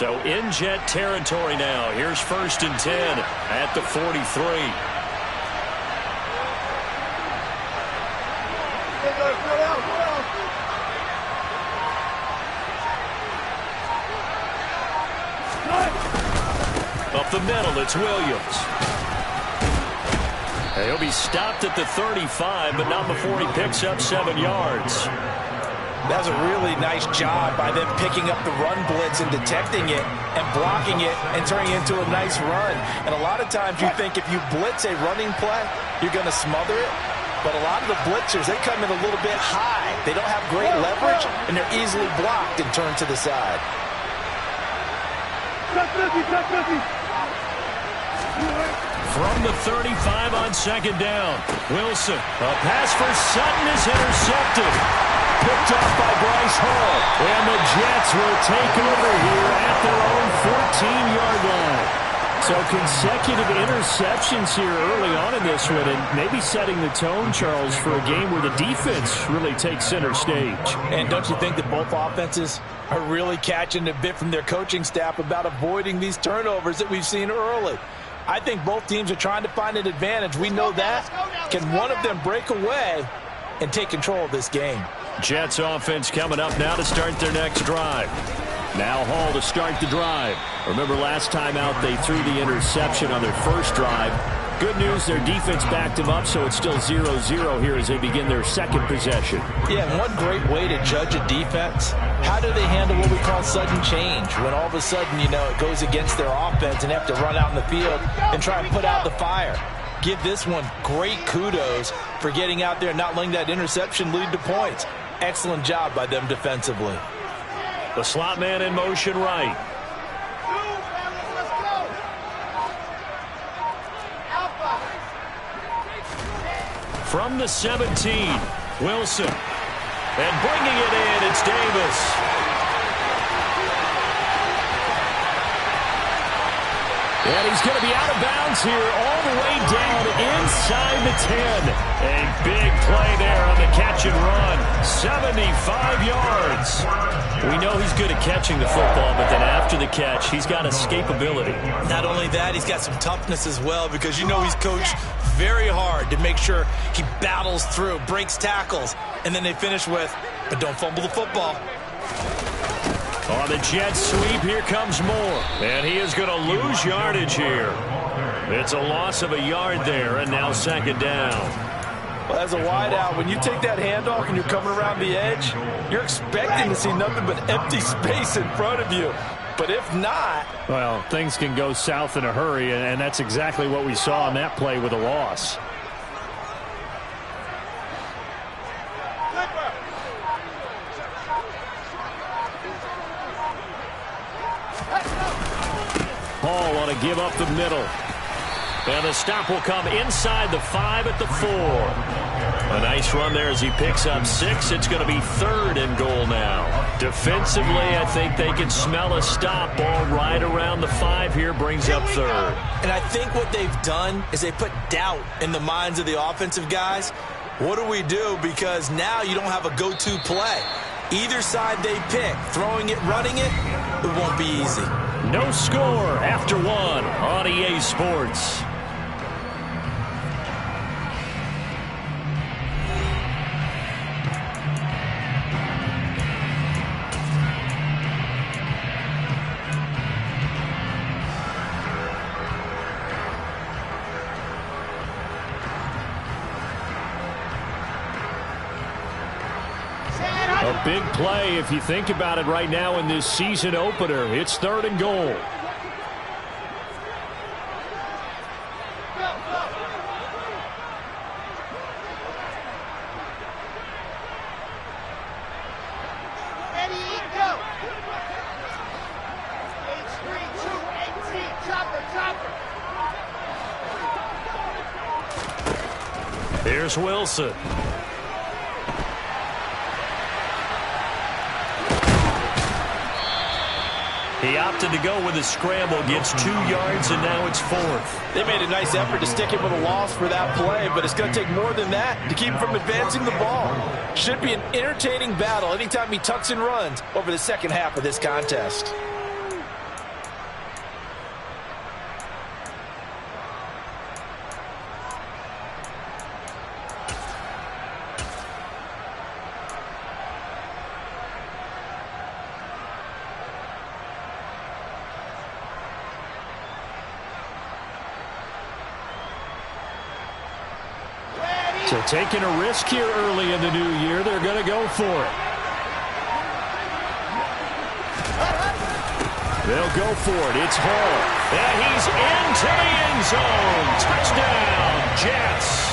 So in Jet territory now. Here's 1st and 10 at the 43. Up the middle, it's Williams. He'll be stopped at the 35, but not before he picks up 7 yards. That's a really nice job by them picking up the run blitz and detecting it and blocking it and turning it into a nice run. And a lot of times you think if you blitz a running play, you're going to smother it. But a lot of the blitzers, they come in a little bit high. They don't have great leverage, and they're easily blocked and turned to the side. From the 35 on 2nd down, Wilson. A pass for Sutton is intercepted. Picked off by Bryce Hall. And the Jets will take over here at their own 14-yard line. So consecutive interceptions here early on in this one, and maybe setting the tone, Charles, for a game where the defense really takes center stage. And don't you think that both offenses are really catching a bit from their coaching staff about avoiding these turnovers that we've seen early? I think both teams are trying to find an advantage. We know that. Can one of them break away and take control of this game? Jets offense coming up now to start their next drive. Now Hall to start the drive. Remember last time out they threw the interception on their first drive. Good news, their defense backed them up, so it's still 0-0 here as they begin their second possession. Yeah, and one great way to judge a defense, how do they handle what we call sudden change? When all of a sudden, you know, it goes against their offense and they have to run out in the field and try and put out the fire. Give this one great kudos for getting out there and not letting that interception lead to points. Excellent job by them defensively. The slot man in motion right. From the 17, Wilson. And bringing it in, it's Davis. And he's going to be out of bounds here all the way down inside the 10. A big play there on the catch and run. 75 yards. We know he's good at catching the football, but then after the catch, he's got escapability. Not only that, he's got some toughness as well, because you know he's coached very hard to make sure he battles through, breaks tackles, and then they finish with, but don't fumble the football. On the jet sweep, here comes Moore. And he is going to lose yardage here. It's a loss of a yard there, and now 2nd down. Well, as a wideout, when you take that handoff and you're coming around the edge, you're expecting to see nothing but empty space in front of you. But if not... well, things can go south in a hurry, and that's exactly what we saw on that play with a loss. Hall want to give up the middle. And the stop will come inside the 5 at the 4. A nice run there as he picks up 6. It's going to be 3rd and goal now. Defensively, I think they can smell a stop. Ball right around the 5 here, brings up 3rd. And I think what they've done is they put doubt in the minds of the offensive guys. What do we do? Because now you don't have a go-to play. Either side they pick, throwing it, running it, it won't be easy. No score after 1 on EA Sports. A big play if you think about it right now in this season opener. It's 3rd and goal. Here's Wilson. He opted to go with a scramble, gets 2 yards, and now it's 4th. They made a nice effort to stick him with a loss for that play, but it's going to take more than that to keep him from advancing the ball. Should be an entertaining battle anytime he tucks and runs over the second half of this contest. So taking a risk here early in the new year. They're going to go for it. They'll go for it. It's Hall. And he's into the end zone. Touchdown, Jets.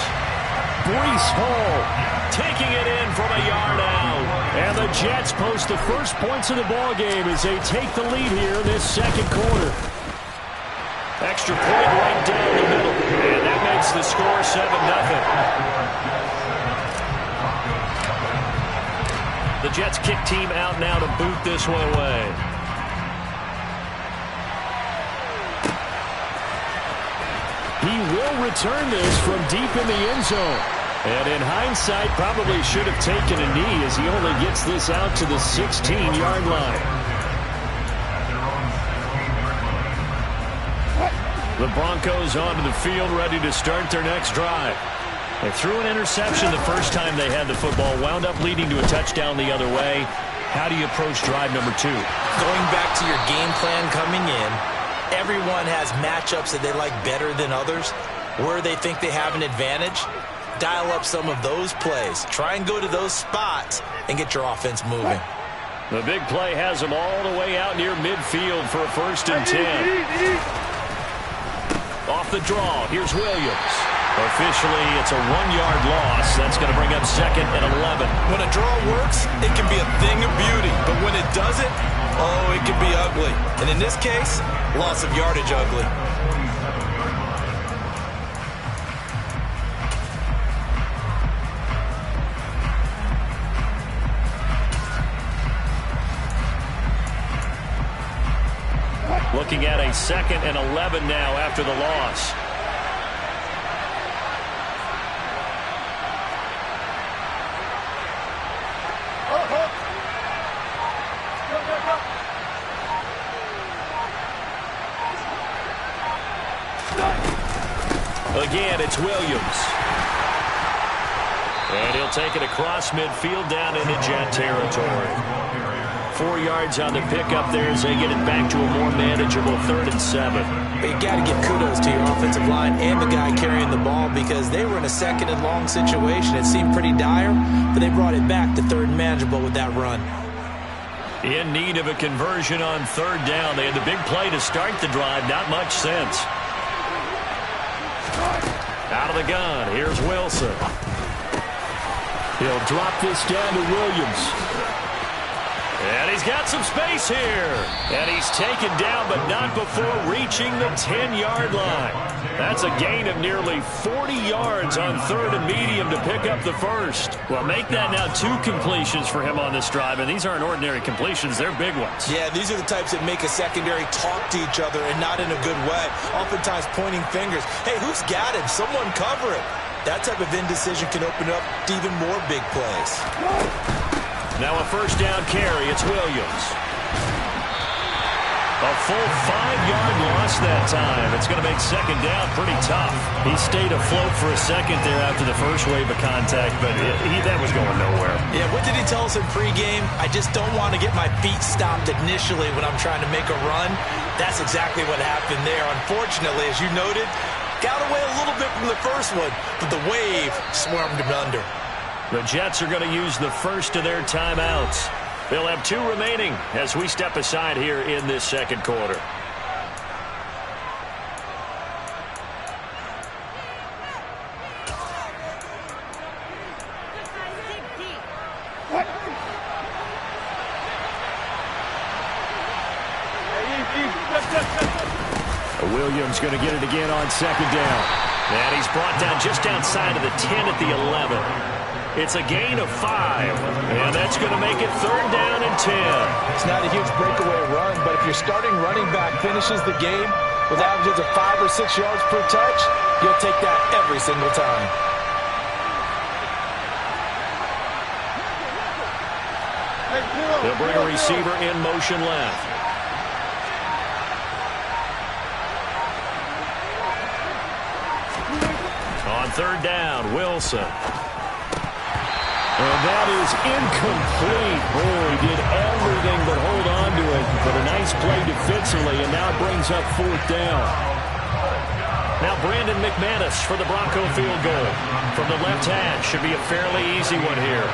Breece Hall taking it in from a yard out. And the Jets post the first points of the ball game as they take the lead here in this second quarter. Extra point right down the middle. And that makes the score 7-0. The Jets kick team out now to boot this one away. He will return this from deep in the end zone. And in hindsight, probably should have taken a knee as he only gets this out to the 16-yard line. The Broncos onto the field, ready to start their next drive. They threw an interception the first time they had the football, wound up leading to a touchdown the other way. How do you approach drive number 2? Going back to your game plan coming in, everyone has matchups that they like better than others. Where they think they have an advantage, dial up some of those plays. Try and go to those spots and get your offense moving. The big play has them all the way out near midfield for a 1st and 10. Off the draw, here's Williams. Officially, it's a 1-yard loss. That's going to bring up 2nd and 11. When a draw works, it can be a thing of beauty. But when it doesn't, oh, it can be ugly. And in this case, loss of yardage ugly. Looking at a 2nd and 11 now after the loss. Again, it's Williams. And he'll take it across midfield down into Jet territory. 4 yards on the pickup there as they get it back to a more manageable 3rd and 7. But you got to give kudos to your offensive line and the guy carrying the ball because they were in a 2nd and long situation. It seemed pretty dire, but they brought it back to 3rd and manageable with that run. In need of a conversion on 3rd down. They had the big play to start the drive. Not much sense. Out of the gun. Here's Wilson. He'll drop this down to Williams. And he's got some space here. And he's taken down, but not before reaching the 10-yard line. That's a gain of nearly 40 yards on 3rd and medium to pick up the 1st. Well, make that now 2 completions for him on this drive, and these aren't ordinary completions. They're big ones. Yeah, these are the types that make a secondary talk to each other and not in a good way. Oftentimes pointing fingers. Hey, who's got him? Someone cover it. That type of indecision can open up to even more big plays. Now a 1st down carry. It's Williams. A full 5-yard loss that time. It's going to make 2nd down pretty tough. He stayed afloat for a second there after the first wave of contact, but that was going nowhere. Yeah, what did he tell us in pregame? I just don't want to get my feet stopped initially when I'm trying to make a run. That's exactly what happened there. Unfortunately, as you noted, got away a little bit from the first one, but the wave swarmed him under. The Jets are going to use the first of their timeouts. They'll have 2 remaining as we step aside here in this second quarter. Williams going to get it again on 2nd down. And he's brought down just outside of the 10 at the 11. It's a gain of 5, and that's going to make it 3rd down and 10. It's not a huge breakaway run, but if your starting running back finishes the game with averages of 5 or 6 yards per touch, you'll take that every single time. They'll bring a receiver in motion left. On 3rd down, Wilson. And that is incomplete. Boy, did everything but hold on to it. But a nice play defensively, and now it brings up 4th down. Now Brandon McManus for the Bronco field goal. From the left hash, should be a fairly easy one here.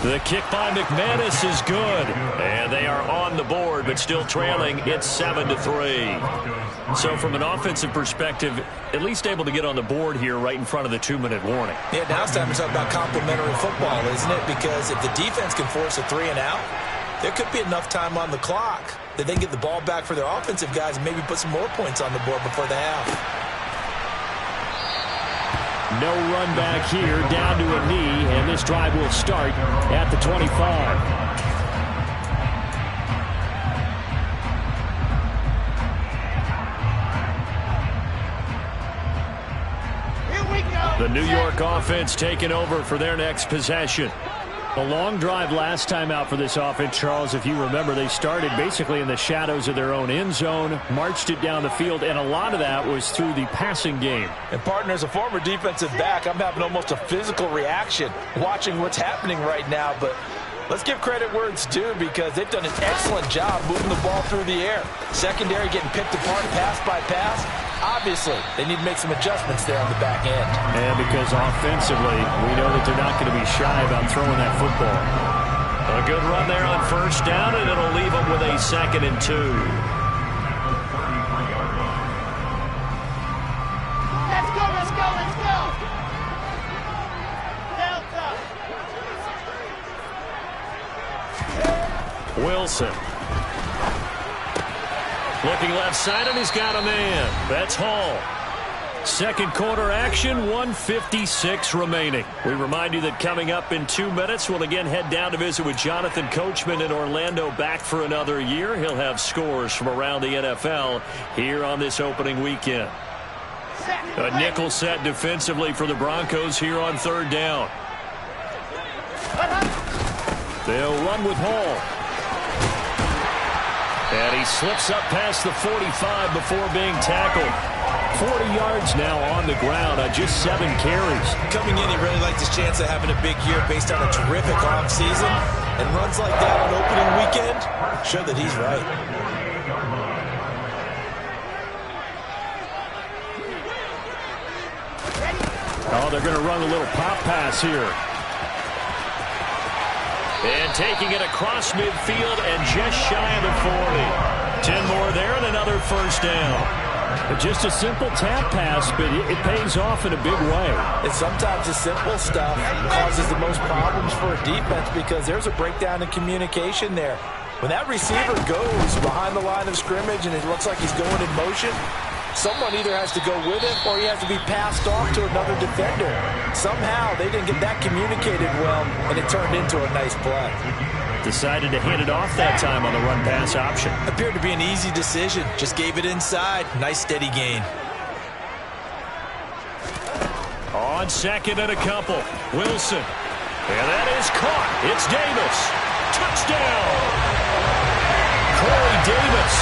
The kick by McManus is good. And they are on the board, but still trailing. It's 7-3. So from an offensive perspective, at least able to get on the board here right in front of the 2-minute warning. Yeah, now it's time to talk about complementary football, isn't it? Because if the defense can force a 3 and out, there could be enough time on the clock that they can get the ball back for their offensive guys and maybe put some more points on the board before the half. No run back here, down to a knee, and this drive will start at the 25. The New York offense taking over for their next possession. A long drive last time out for this offense, Charles. If you remember, they started basically in the shadows of their own end zone, marched it down the field, and a lot of that was through the passing game. And, partner, as a former defensive back, I'm having almost a physical reaction watching what's happening right now. But let's give credit where it's due because they've done an excellent job moving the ball through the air. Secondary getting picked apart pass by pass. Obviously, they need to make some adjustments there on the back end. And because offensively, we know that they're not going to be shy about throwing that football. A good run there on first down, and it'll leave them with a 2nd and 2. Let's go, let's go, let's go! Delta! Wilson. Looking left side, and he's got a man. That's Hall. Second quarter action, 1:56 remaining. We remind you that coming up in 2 minutes, we'll again head down to visit with Jonathan Coachman in Orlando, back for another year. He'll have scores from around the NFL here on this opening weekend. A nickel set defensively for the Broncos here on 3rd down. They'll run with Hall. And he slips up past the 45 before being tackled. 40 yards now on the ground on just 7 carries. Coming in, he really liked his chance of having a big year based on a terrific offseason. And runs like that on opening weekend show that he's right. Oh, they're going to run a little pop pass here. And taking it across midfield and just shy of the 40. 10 more there and another first down. Just a simple tap pass, but it pays off in a big way. And sometimes the simple stuff causes the most problems for a defense because there's a breakdown in communication there. When that receiver goes behind the line of scrimmage and it looks like he's going in motion, someone either has to go with it or he has to be passed off to another defender. Somehow they didn't get that communicated well, and it turned into a nice play. Decided to hand it off that time on the run-pass option. Appeared to be an easy decision. Just gave it inside. Nice steady gain. On 2nd and a couple. Wilson. And that is caught. It's Davis. Touchdown. Corey Davis.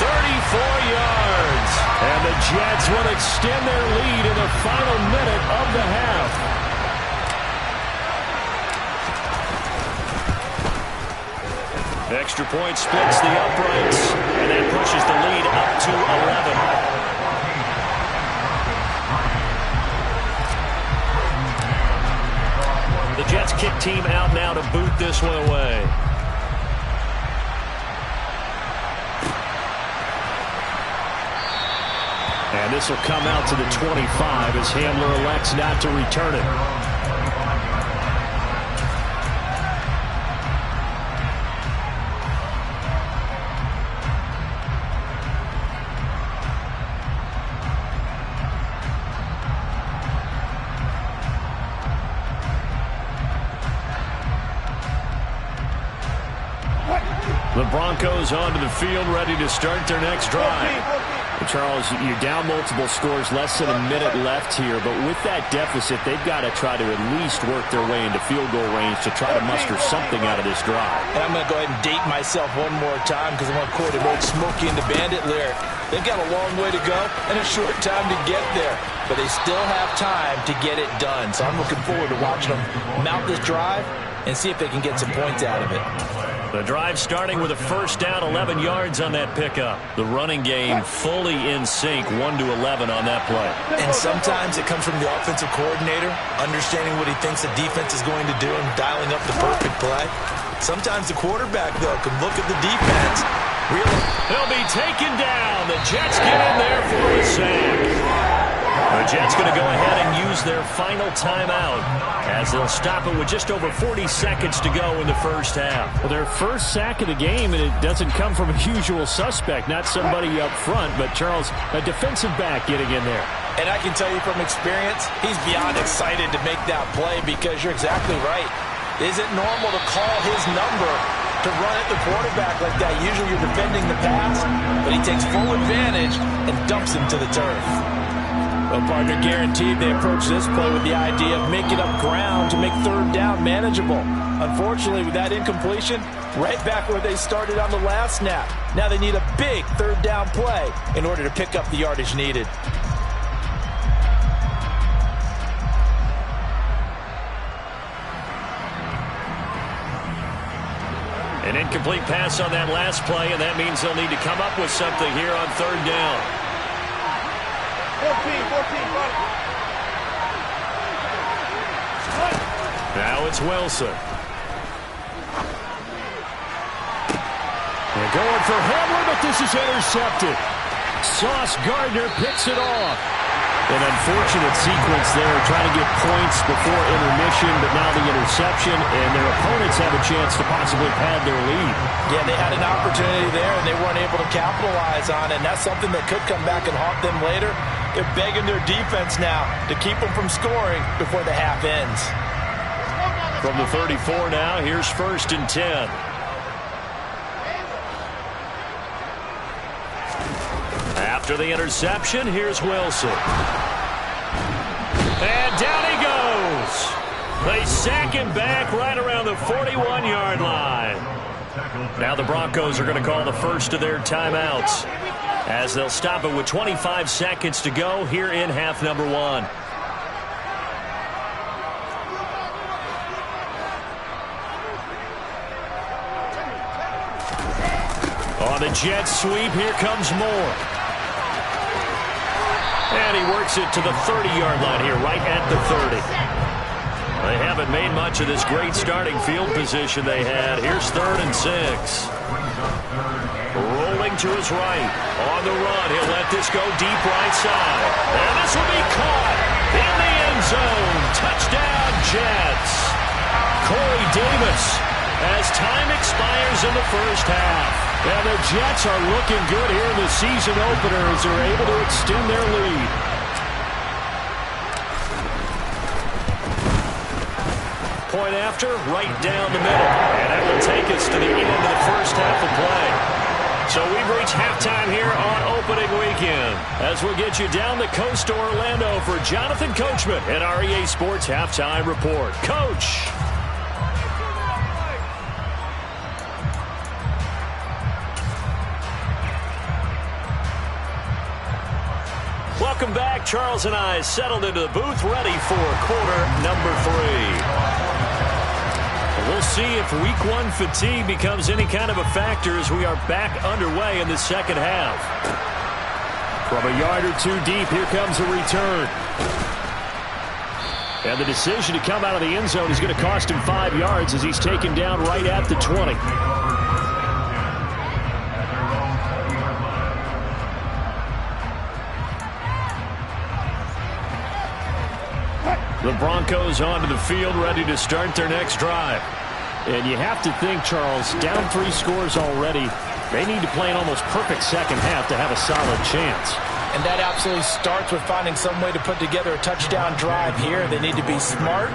34 yards. And the Jets will extend their lead in the final minute of the half. Extra point splits the uprights, and that pushes the lead up to 11. The Jets kick team out now to boot this one away. And this will come out to the 25 as Hamler elects not to return it. The Broncos onto the field, ready to start their next drive. Charles, you're down multiple scores, less than a minute left here, but with that deficit, they've got to try to at least work their way into field goal range to try to muster something out of this drive. And I'm going to go ahead and date myself one more time because I'm going to quote an old Smokey and the Bandit lyric. They've got a long way to go and a short time to get there, but they still have time to get it done. So I'm looking forward to watching them mount this drive and see if they can get some points out of it. The drive starting with a first down, 11 yards on that pickup. The running game fully in sync, 1-11 on that play. And sometimes it comes from the offensive coordinator, understanding what he thinks the defense is going to do and dialing up the perfect play. Sometimes the quarterback, though, can look at the defense. Really? He'll be taken down. The Jets get in there for a sack. The Jets going to go ahead and use their final timeout as they'll stop it with just over 40 seconds to go in the first half. Well, their first sack of the game, and it doesn't come from a usual suspect, not somebody up front, but Charles, a defensive back getting in there. And I can tell you from experience, he's beyond excited to make that play because you're exactly right. Is it normal to call his number to run at the quarterback like that? Usually you're defending the pass, but he takes full advantage and dumps him to the turf. Well, partner, guaranteed they approach this play with the idea of making up ground to make third down manageable. Unfortunately, with that incompletion, right back where they started on the last snap. Now they need a big third down play in order to pick up the yardage needed. An incomplete pass on that last play, and that means they'll need to come up with something here on third down. 14. Now it's Wilson. They're going for Hamler, but this is intercepted. Sauce Gardner picks it off. An unfortunate sequence there, trying to get points before intermission, but now the interception, and their opponents have a chance to possibly pad their lead. Yeah, they had an opportunity there, and they weren't able to capitalize on it, and that's something that could come back and haunt them later. They're begging their defense now to keep them from scoring before the half ends. From the 34 now, here's 1st and 10. After the interception, here's Wilson. And down he goes. They sack him back right around the 41-yard line. Now the Broncos are going to call the first of their timeouts as they'll stop it with 25 seconds to go here in half number 1. On the Jets sweep, here comes Moore. And he works it to the 30-yard line here, right at the 30. They haven't made much of this great starting field position they had. Here's 3rd and 6. Rolling to his right. On the run, he'll let this go deep right side. And this will be caught in the end zone. Touchdown, Jets. Corey Davis as time expires in the first half. And the Jets are looking good here in the season opener as they're able to extend their lead. Point after, right down the middle. And that will take us to the end of the first half of play. So we've reached halftime here on opening weekend as we'll get you down the coast to Orlando for Jonathan Coachman at our EA Sports Halftime Report. Coach! Welcome back. Charles and I settled into the booth, ready for quarter number 3. We'll see if week 1 fatigue becomes any kind of a factor as we are back underway in the second half. From a yard or two deep, here comes a return. And the decision to come out of the end zone is going to cost him 5 yards as he's taken down right at the 20. The Broncos onto the field, ready to start their next drive. And you have to think, Charles, down 3 scores already. They need to play an almost perfect second half to have a solid chance. And that absolutely starts with finding some way to put together a touchdown drive here. They need to be smart,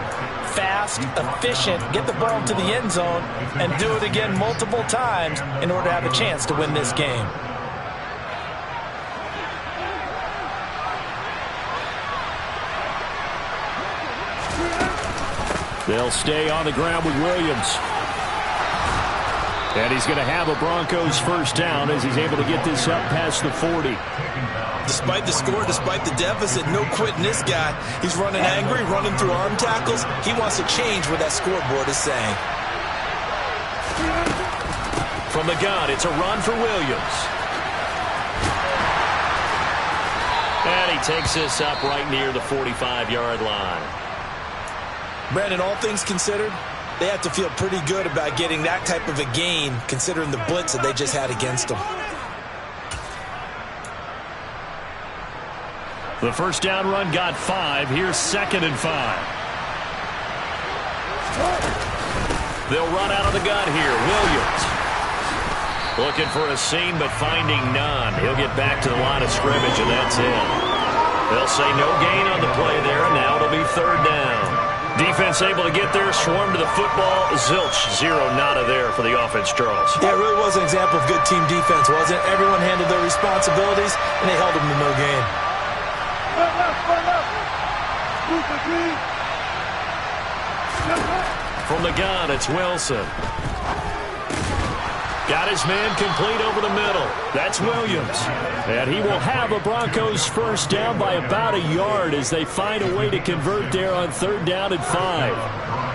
fast, efficient, get the ball to the end zone, and do it again multiple times in order to have a chance to win this game. They'll stay on the ground with Williams. And he's going to have a Broncos first down as he's able to get this up past the 40. Despite the score, despite the deficit, no quitting this guy. He's running angry, running through arm tackles. He wants to change what that scoreboard is saying. From the gun, it's a run for Williams. And he takes this up right near the 45-yard line. Brandon, all things considered, they have to feel pretty good about getting that type of a gain, considering the blitz that they just had against them. The first down run got 5. Here's 2nd and 5. They'll run out of the gun here. Williams looking for a seam, but finding none. He'll get back to the line of scrimmage, and that's it. They'll say no gain on the play there, and now it'll be 3rd down. Defense able to get there, swarm to the football. Zilch, 0 nada there for the offense, Charles. Yeah, it really was an example of good team defense, wasn't it? Everyone handled their responsibilities, and they held them to no gain. From the gun, it's Wilson. Got his man complete over the middle. That's Williams. And he will have a Broncos first down by about a yard as they find a way to convert there on 3rd down and 5.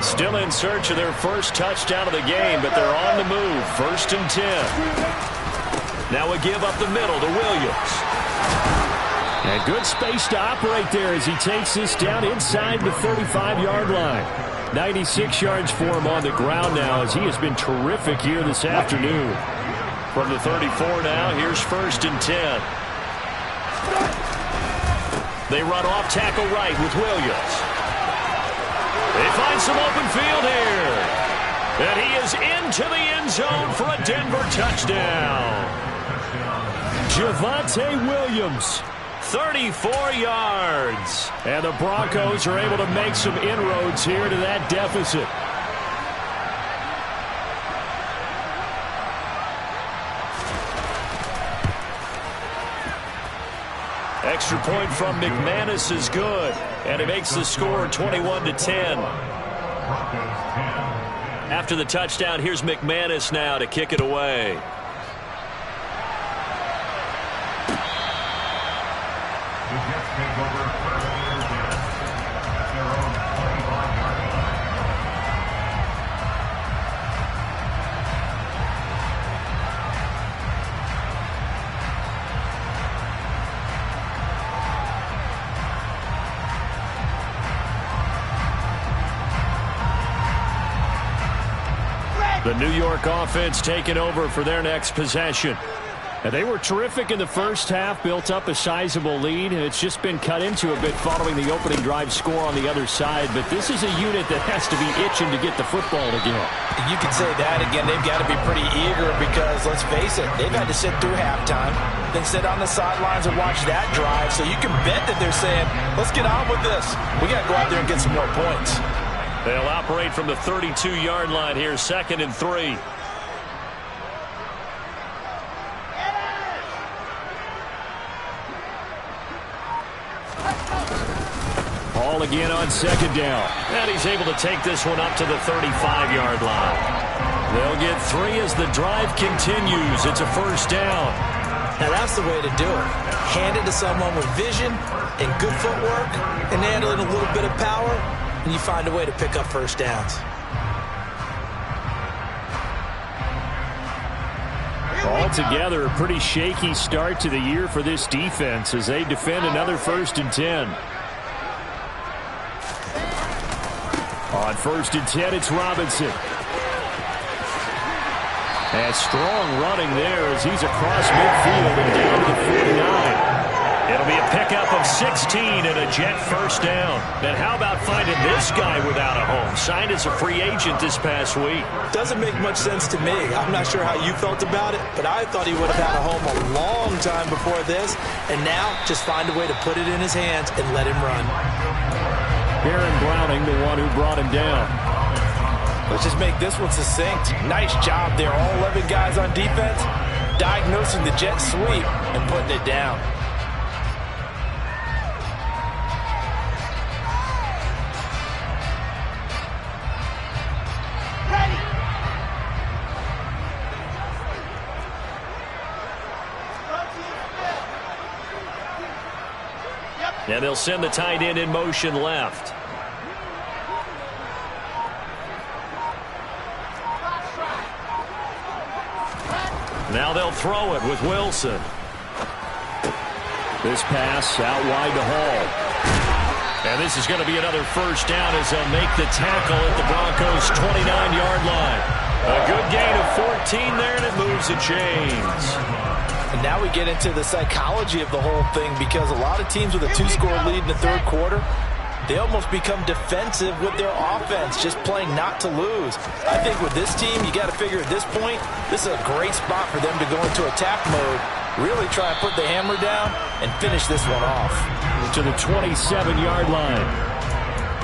Still in search of their first touchdown of the game, but they're on the move. 1st and 10. Now a give up the middle to Williams. And good space to operate there as he takes this down inside the 35-yard line. 96 yards for him on the ground now as he has been terrific here this afternoon. From the 34 now, here's 1st and 10. They run off tackle right with Williams. They find some open field here. And he is into the end zone for a Denver touchdown. Javonte Williams. 34 yards. And the Broncos are able to make some inroads here to that deficit. Extra point from McManus is good. And it makes the score 21-10. After the touchdown, here's McManus now to kick it away. The New York offense taking over for their next possession. And they were terrific in the first half, built up a sizable lead, and it's just been cut into a bit following the opening drive score on the other side. But this is a unit that has to be itching to get the football again. You can say that again. They've got to be pretty eager because, let's face it, they've had to sit through halftime, then sit on the sidelines and watch that drive. So you can bet that they're saying, let's get on with this. We got to go out there and get some more points. They'll operate from the 32-yard line here, 2nd and 3. Ball again on 2nd down. And he's able to take this one up to the 35-yard line. They'll get 3 as the drive continues. It's a 1st down. Now that's the way to do it. Hand it to someone with vision and good footwork and handle it a little bit of power, and you find a way to pick up 1st downs. Altogether, a pretty shaky start to the year for this defense as they defend another 1st and 10. On 1st and 10, it's Robinson. And strong running there as he's across midfield and down to the 49. It'll be a pickup of 16 and a Jet 1st down. And how about finding this guy without a home? Signed as a free agent this past week. Doesn't make much sense to me. I'm not sure how you felt about it, but I thought he would have had a home a long time before this. And now, just find a way to put it in his hands and let him run. Baron Browning, the one who brought him down. Let's just make this one succinct. Nice job there. All 11 guys on defense diagnosing the jet sweep and putting it down. And they'll send the tight end in motion left. Now they'll throw it with Wilson. This pass out wide to Hall. And this is going to be another first down as they'll make the tackle at the Broncos' 29-yard line. A good gain of 14 there, and it moves the chains. And now we get into the psychology of the whole thing, because a lot of teams with a 2-score lead in the third quarter, they almost become defensive with their offense, just playing not to lose. I think with this team, you got to figure at this point, this is a great spot for them to go into attack mode, really try and put the hammer down and finish this one off. To the 27-yard line.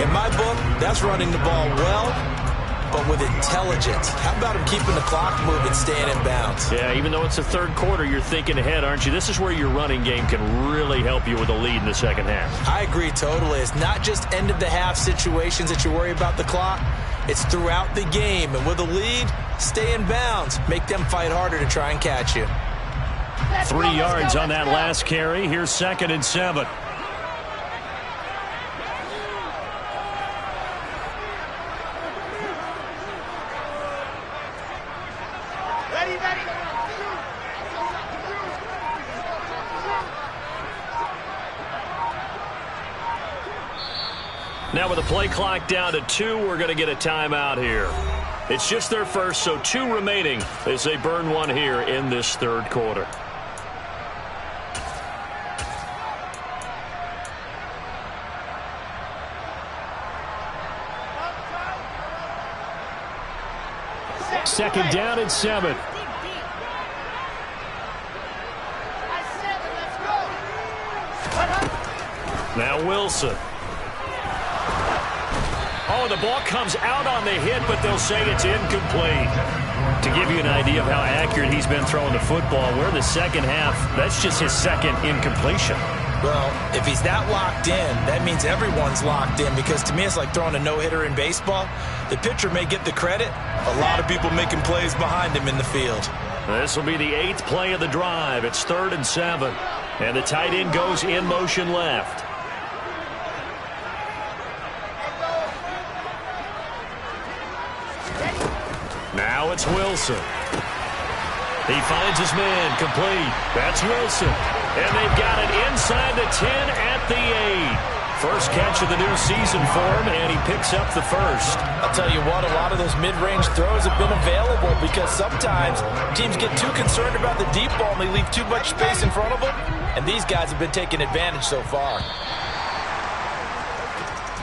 In my book, that's running the ball well, but with intelligence. How about him keeping the clock moving, staying in bounds? Yeah, even though it's the third quarter, you're thinking ahead, aren't you? This is where your running game can really help you with a lead in the second half. I agree totally. It's not just end-of-the-half situations that you worry about the clock. It's throughout the game. And with a lead, stay in bounds. Make them fight harder to try and catch you. 3 yards on that last carry. Here's 2nd and 7. Now with the play clock down to 2, we're going to get a timeout here. It's just their first, so 2 remaining as they burn one here in this third quarter. Second down and 7. Now Wilson. Oh, the ball comes out on the hit, but they'll say it's incomplete. To give you an idea of how accurate he's been throwing the football, we're in the second half. That's just his second incompletion. Well, if he's that locked in, that means everyone's locked in, because to me it's like throwing a no-hitter in baseball. The pitcher may get the credit. A lot of people making plays behind him in the field. This will be the 8th play of the drive. It's 3rd and 7. And the tight end goes in motion left. Now it's Wilson. He finds his man, complete. That's Wilson. And they've got it inside the 10 at the 8. First catch of the new season for him, and he picks up the first. I'll tell you what, a lot of those mid-range throws have been available, because sometimes teams get too concerned about the deep ball and they leave too much space in front of them, and these guys have been taking advantage so far.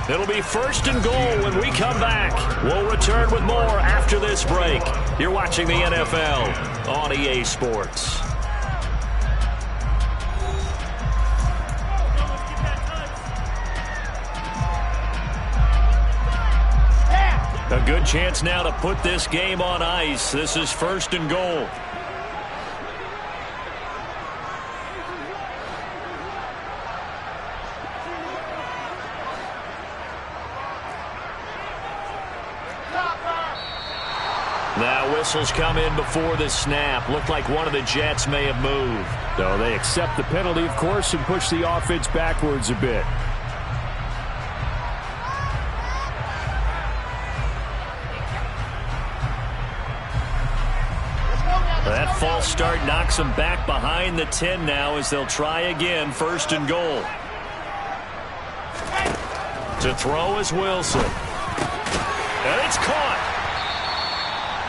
It'll be 1st and goal when we come back. We'll return with more after this break. You're watching the NFL on EA Sports. A good chance now to put this game on ice. This is 1st and goal. Now whistles come in before the snap. Looked like one of the Jets may have moved. So they accept the penalty, of course, and push the offense backwards a bit. That false start knocks them back behind the 10 now as they'll try again. 1st and goal. To throw is Wilson. And it's caught.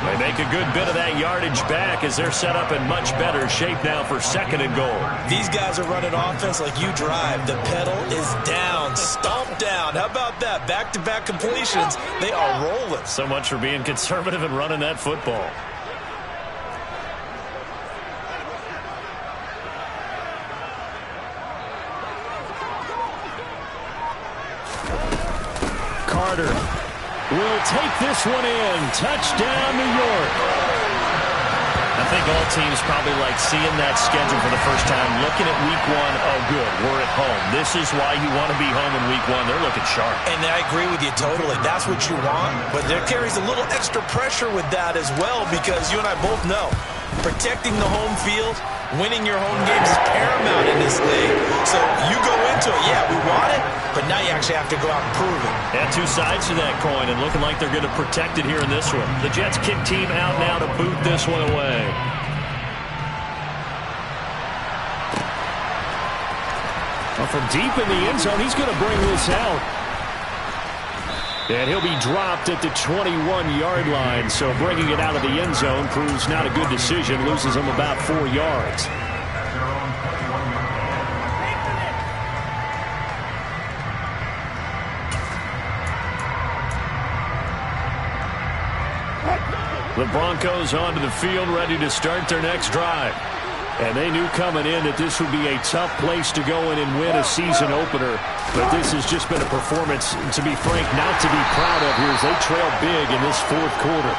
They make a good bit of that yardage back as they're set up in much better shape now for 2nd and goal. These guys are running offense like you drive. The pedal is down, stomp down. How about that? Back-to-back completions. They are rolling. So much for being conservative and running that football. Carter will take this one in. Touchdown, New York. I think all teams probably like seeing that schedule for the first time, looking at week 1. Oh, good, we're at home. This is why you want to be home in week 1. They're looking sharp. And I agree with you totally. That's what you want. But there carries a little extra pressure with that as well, because you and I both know protecting the home field, winning your home games is paramount in this league. So you go into it, yeah, we two sides to that coin, and looking like they're going to protect it here in this one. The Jets kick team out now to boot this one away. Well, from deep in the end zone, he's going to bring this out. And he'll be dropped at the 21-yard line, so bringing it out of the end zone proves not a good decision, loses him about 4 yards. The Broncos onto the field, ready to start their next drive. And they knew coming in that this would be a tough place to go in and win a season opener. But this has just been a performance, to be frank, not to be proud of here as they trail big in this fourth quarter.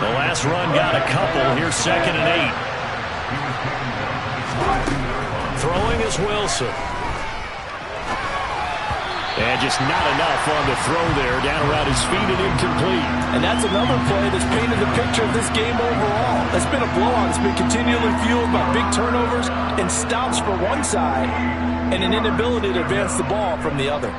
The last run got a couple. Here's 2nd and 8. Throwing is Wilson. And just not enough on the throw there. Down around his feet and incomplete. And that's another play that's painted the picture of this game overall. It's been a blowout. It's been continually fueled by big turnovers and stops for one side and an inability to advance the ball from the other.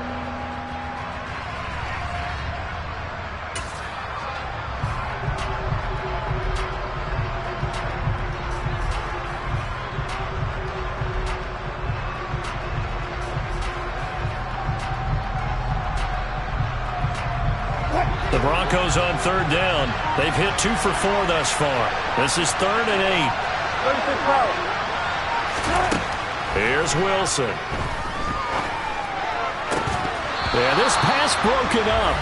The Broncos on 3rd down. They've hit 2 for 4 thus far. This is 3rd and 8. Here's Wilson. And this pass broken up.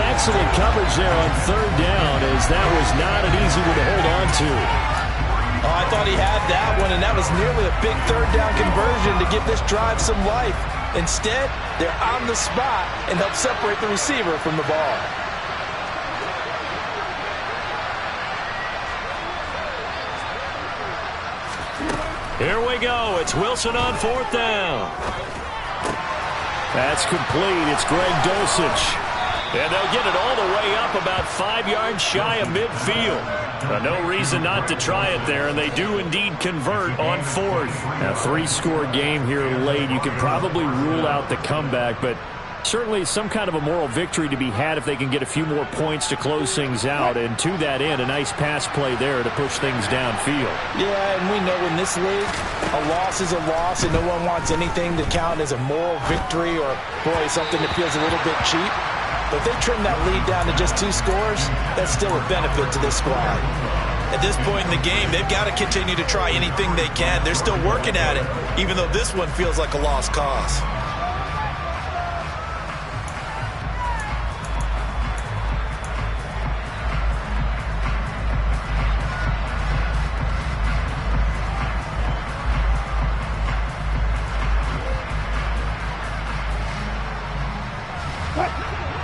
Excellent coverage there on 3rd down, as that was not an easy one to hold on to. Oh, I thought he had that one, and that was nearly a big 3rd down conversion to give this drive some life. Instead, they're on the spot and help separate the receiver from the ball. Here we go. It's Wilson on 4th down. That's complete. It's Greg Dulcich. And they'll get it all the way up about 5 yards shy of midfield. No reason not to try it there, and they do indeed convert on 4th. A 3-score game here late. You could probably rule out the comeback, but certainly some kind of a moral victory to be had if they can get a few more points to close things out. And to that end, a nice pass play there to push things downfield. Yeah, and we know in this league, a loss is a loss, and no one wants anything to count as a moral victory or, boy, something that feels a little bit cheap. But if they trim that lead down to just 2 scores, that's still a benefit to this squad. At this point in the game, they've got to continue to try anything they can. They're still working at it, even though this one feels like a lost cause.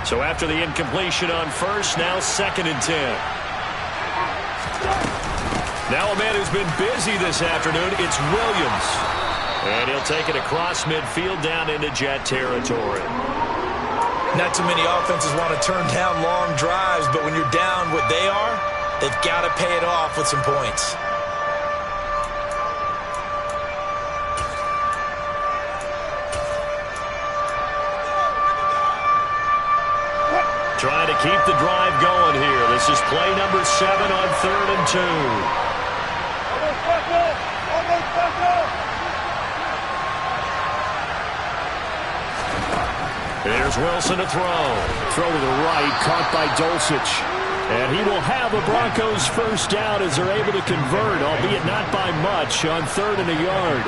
So after the incompletion on 1st, now 2nd and 10. Now a man who's been busy this afternoon, it's Williams. And he'll take it across midfield down into Jet territory. Not too many offenses want to turn down long drives, but when you're down what they are, they've got to pay it off with some points. Trying to keep the drive going here. This is play number 7 on 3rd and 2. Here's Wilson to throw. Throw to the right, caught by Dulcich. And he will have a Broncos first down as they're able to convert, albeit not by much, on 3rd and a yard.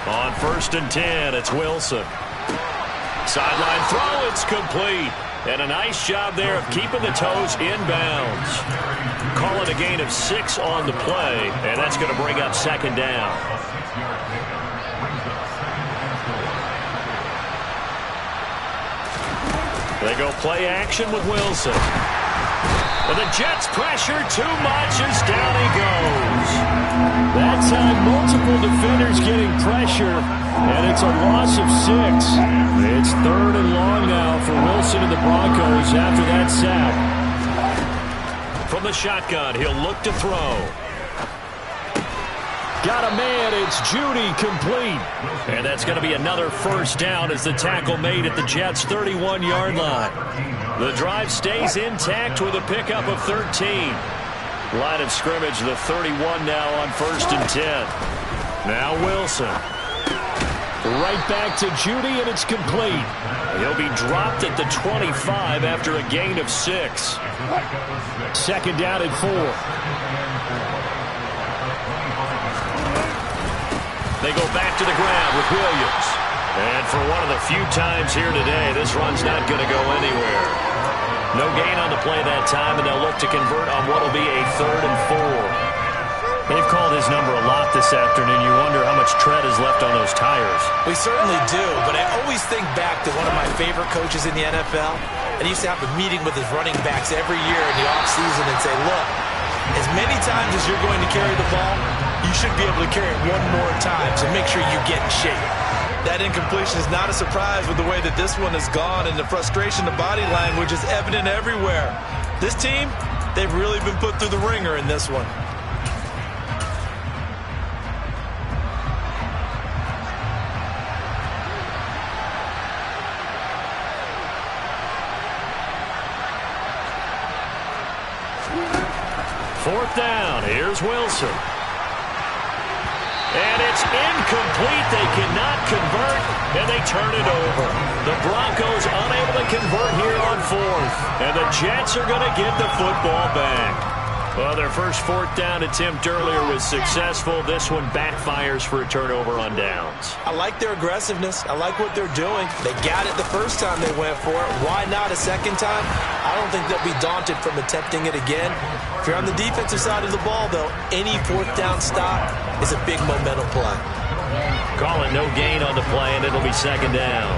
On 1st and 10, it's Wilson. Sideline throw, it's complete. And a nice job there of keeping the toes inbounds. Call it a gain of 6 on the play, and that's going to bring up 2nd down. They go play action with Wilson. And the Jets pressure too much as down he goes. That time, multiple defenders getting pressure, and it's a loss of 6. It's 3rd and long now for Wilson and the Broncos after that sack. From the shotgun, he'll look to throw. got a man. It's Judy, complete. And that's going to be another first down as the tackle made at the Jets' 31-yard line. The drive stays intact with a pickup of 13. Line of scrimmage, the 31 now on 1st and 10. Now Wilson. Right back to Judy, and it's complete. He'll be dropped at the 25 after a gain of 6. 2nd down and 4. They go back to the ground with Williams. And for one of the few times here today, this run's not going to go anywhere. No gain on the play that time, and they'll look to convert on what will be a 3rd and 4. They've called his number a lot this afternoon. You wonder how much tread is left on those tires. We certainly do, but I always think back to one of my favorite coaches in the NFL. And he used to have a meeting with his running backs every year in the offseason and say, look, as many times as you're going to carry the ball, you should be able to carry it one more time, so make sure you get in shape. That incompletion is not a surprise with the way that this one has gone, and the frustration, the body language is evident everywhere. This team, they've really been put through the ringer in this one. Fourth down. Here's Wilson. And it's incomplete. They cannot convert, and they turn it over. The Broncos unable to convert here on 4th. And the Jets are going to get the football back. Well, their first 4th down attempt earlier was successful. This one backfires for a turnover on downs. I like their aggressiveness. I like what they're doing. They got it the first time they went for it. Why not a second time? I don't think they'll be daunted from attempting it again. If you're on the defensive side of the ball, though, any 4th down stop is a big momentum play. Call it no gain on the play, and it'll be 2nd down.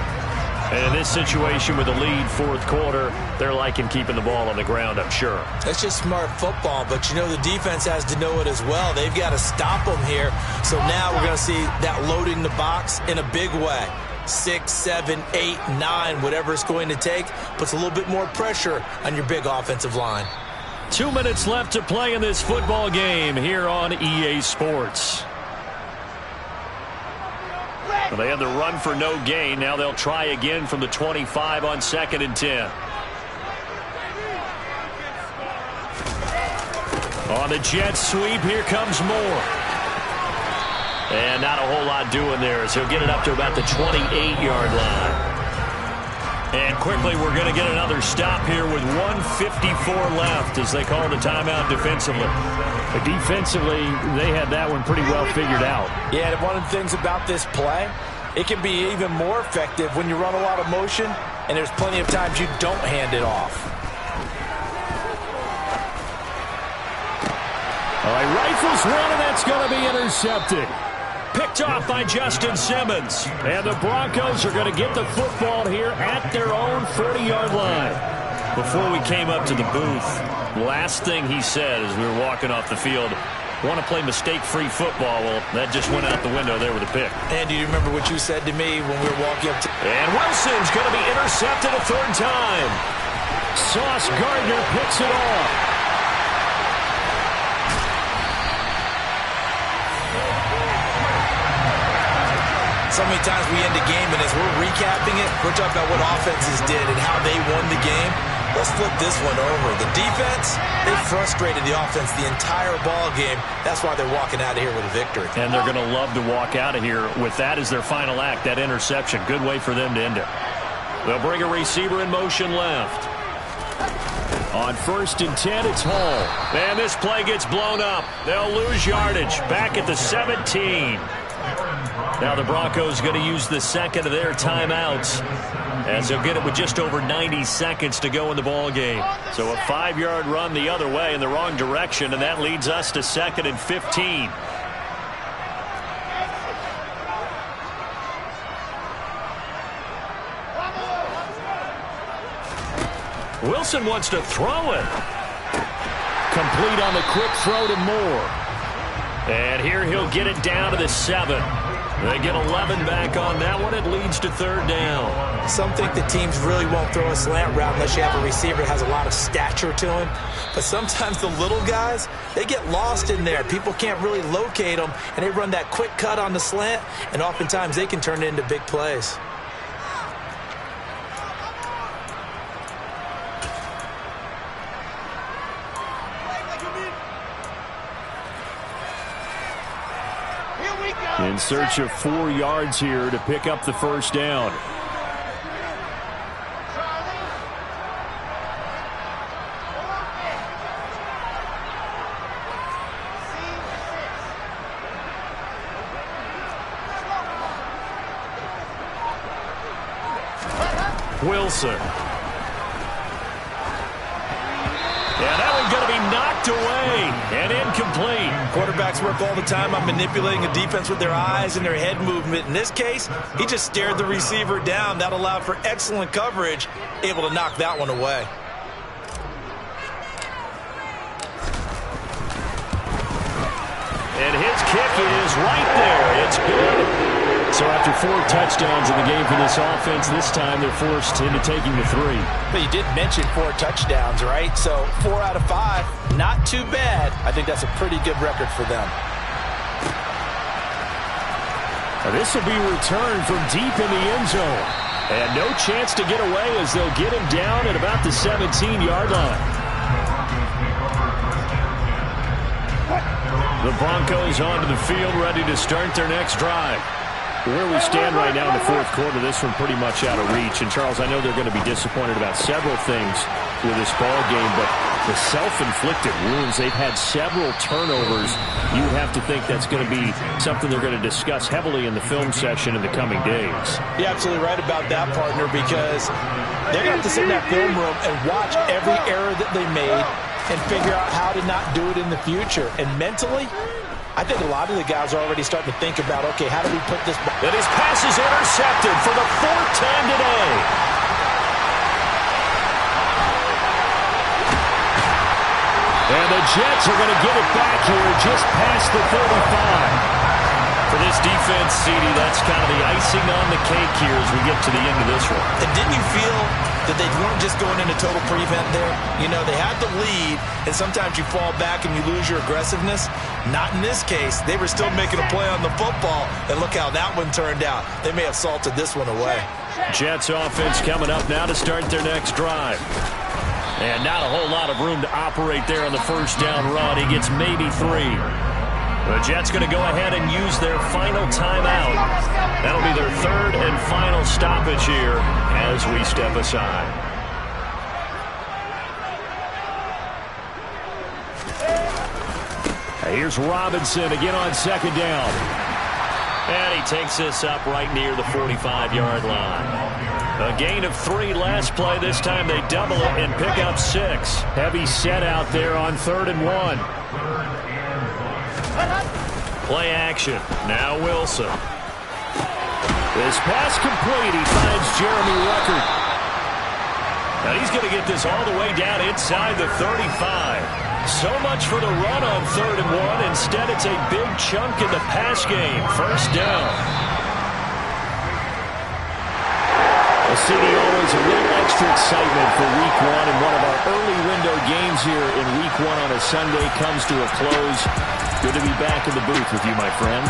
And in this situation with the lead 4th quarter, they're liking keeping the ball on the ground, I'm sure. That's just smart football, but you know the defense has to know it as well. They've got to stop them here. So now we're going to see that loading the box in a big way. 6, 7, 8, 9, whatever it's going to take, puts a little bit more pressure on your big offensive line. 2 minutes left to play in this football game here on EA Sports. Well, they had the run for no gain. Now they'll try again from the 25 on 2nd and 10. On the Jets sweep, here comes Moore. And not a whole lot doing there as he'll get it up to about the 28-yard line. And quickly, we're going to get another stop here with 1:54 left as they call the timeout defensively. But defensively, they had that one pretty well figured out. Yeah, and one of the things about this play, it can be even more effective when you run a lot of motion, and there's plenty of times you don't hand it off. All right, rifles one, and that's going to be intercepted. Picked off by Justin Simmons. And the Broncos are going to get the football here at their own 40-yard line. Before we came up to the booth, last thing he said as we were walking off the field, want to play mistake-free football. Well, that just went out the window there with a pick. And do you remember what you said to me when we were walking up to... And Wilson's going to be intercepted a 3rd time. Sauce Gardner picks it off. So many times we end a game, and as we're recapping it, we're talking about what offenses did and how they won the game. Let's flip this one over. The defense, they frustrated the offense the entire ball game. That's why they're walking out of here with a victory. And they're going to love to walk out of here with that as their final act, that interception. Good way for them to end it. They'll bring a receiver in motion left. On 1st and 10, it's Hall. And this play gets blown up. They'll lose yardage back at the 17. Now the Broncos going to use the second of their timeouts as they'll get it with just over 90 seconds to go in the ball game. So a 5-yard run the other way in the wrong direction, and that leads us to 2nd and 15. Wilson wants to throw it. Complete on the quick throw to Moore. And here he'll get it down to the 7. They get 11 back on that one. It leads to third down. Some think that teams really won't throw a slant route unless you have a receiver that has a lot of stature to him. But sometimes the little guys, they get lost in there. People can't really locate them, and they run that quick cut on the slant, and oftentimes they can turn it into big plays. In search of 4 yards here to pick up the first down. Wilson. Yeah, that one's going to be knocked away and incomplete. Quarterbacks work all the time on manipulating a defense with their eyes and their head movement. In this case, he just stared the receiver down. That allowed for excellent coverage, able to knock that one away. And his kick is right there. It's good. So after 4 touchdowns in the game for this offense, this time they're forced into taking the 3. But you did mention 4 touchdowns, right? So 4 out of 5, not too bad. I think that's a pretty good record for them. This will be returned from deep in the end zone. And no chance to get away as they'll get him down at about the 17-yard line. The Broncos onto the field, ready to start their next drive. Where we stand right now in the fourth quarter, this one pretty much out of reach. And, Charles, I know they're going to be disappointed about several things with this ball game, but the self-inflicted wounds, they've had several turnovers. You would have to think that's going to be something they're going to discuss heavily in the film session in the coming days. You're absolutely right about that, partner, because they're going to have to sit in that film room and watch every error that they made and figure out how to not do it in the future. And mentally, I think a lot of the guys are already starting to think about, okay, how do we put this back? And his pass is intercepted for the 4th time today. And the Jets are going to get it back here just past the 35. For this defense, CD, that's kind of the icing on the cake here as we get to the end of this one. And didn't you feel that they weren't just going into total prevent there? You know, they had the lead, and sometimes you fall back and you lose your aggressiveness. Not in this case. They were still making a play on the football, and look how that one turned out. They may have salted this one away. Jets offense coming up now to start their next drive. And not a whole lot of room to operate there on the first down run. He gets maybe 3. The Jets going to go ahead and use their final timeout. That'll be their 3rd and final stoppage here as we step aside. Here's Robinson again on 2nd down. And he takes this up right near the 45-yard line. A gain of 3 last play. This time they double it and pick up 6. Heavy set out there on 3rd and 1. Play action. Now Wilson. This pass complete. He finds Jeremy Ruckert. And he's going to get this all the way down inside the 35. So much for the run on 3rd and 1. Instead, it's a big chunk in the pass game. First down. The city always a little extra excitement for Week 1, and one of our early window games here in Week 1 on a Sunday comes to a close. Good to be back in the booth with you, my friend.